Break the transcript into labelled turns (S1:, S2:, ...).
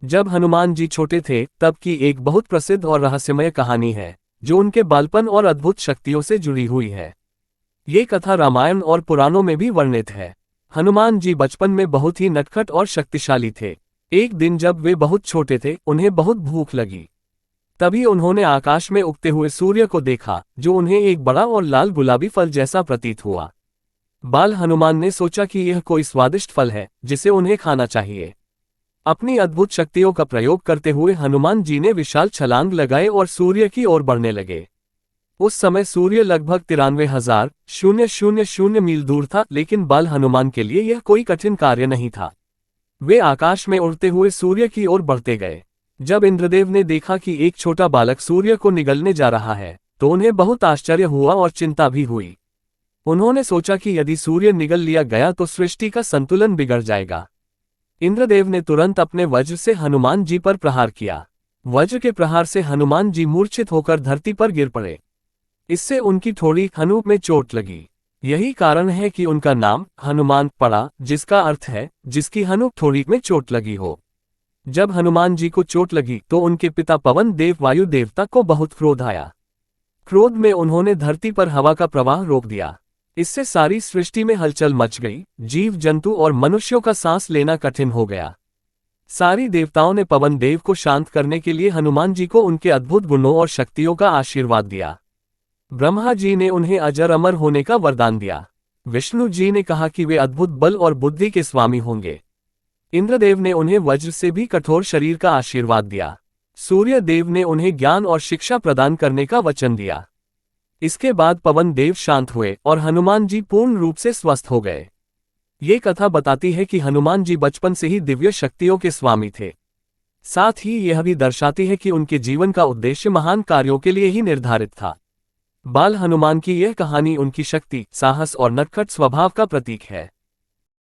S1: जब हनुमान जी छोटे थे तब की एक बहुत प्रसिद्ध और रहस्यमय कहानी है जो उनके बालपन और अद्भुत शक्तियों से जुड़ी हुई है। ये कथा रामायण और पुराणों में भी वर्णित है। हनुमान जी बचपन में बहुत ही नटखट और शक्तिशाली थे। एक दिन जब वे बहुत छोटे थे उन्हें बहुत भूख लगी। तभी उन्होंने आकाश में उगते हुए सूर्य को देखा जो उन्हें एक बड़ा और लाल गुलाबी फल जैसा प्रतीत हुआ। बाल हनुमान ने सोचा कि यह कोई स्वादिष्ट फल है जिसे उन्हें खाना चाहिए। अपनी अद्भुत शक्तियों का प्रयोग करते हुए हनुमान जी ने विशाल छलांग लगाए और सूर्य की ओर बढ़ने लगे। उस समय सूर्य लगभग 93,000 मील दूर था, लेकिन बाल हनुमान के लिए यह कोई कठिन कार्य नहीं था। वे आकाश में उड़ते हुए सूर्य की ओर बढ़ते गए। जब इंद्रदेव ने देखा कि एक छोटा बालक सूर्य को निगलने जा रहा है तो उन्हें बहुत आश्चर्य हुआ और चिंता भी हुई। उन्होंने सोचा कि यदि सूर्य निगल लिया गया तो सृष्टि का संतुलन बिगड़ जाएगा। इंद्रदेव ने तुरंत अपने वज्र से हनुमान जी पर प्रहार किया। वज्र के प्रहार से हनुमान जी मूर्छित होकर धरती पर गिर पड़े। इससे उनकी थोड़ी हनु में चोट लगी। यही कारण है कि उनका नाम हनुमान पड़ा, जिसका अर्थ है जिसकी हनु थोड़ी में चोट लगी हो। जब हनुमान जी को चोट लगी तो उनके पिता पवन देव वायु देवता को बहुत क्रोध आया। क्रोध में उन्होंने धरती पर हवा का प्रवाह रोक दिया। इससे सारी सृष्टि में हलचल मच गई। जीव जंतु और मनुष्यों का सांस लेना कठिन हो गया। सारी देवताओं ने पवन देव को शांत करने के लिए हनुमान जी को उनके अद्भुत गुणों और शक्तियों का आशीर्वाद दिया। ब्रह्मा जी ने उन्हें अजर अमर होने का वरदान दिया। विष्णु जी ने कहा कि वे अद्भुत बल और बुद्धि के स्वामी होंगे। इंद्रदेव ने उन्हें वज्र से भी कठोर शरीर का आशीर्वाद दिया। सूर्य देव ने उन्हें ज्ञान और शिक्षा प्रदान करने का वचन दिया। इसके बाद पवन देव शांत हुए और हनुमान जी पूर्ण रूप से स्वस्थ हो गए। ये कथा बताती है कि हनुमान जी बचपन से ही दिव्य शक्तियों के स्वामी थे। साथ ही यह भी दर्शाती है कि उनके जीवन का उद्देश्य महान कार्यों के लिए ही निर्धारित था। बाल हनुमान की यह कहानी उनकी शक्ति, साहस और नटखट स्वभाव का प्रतीक है।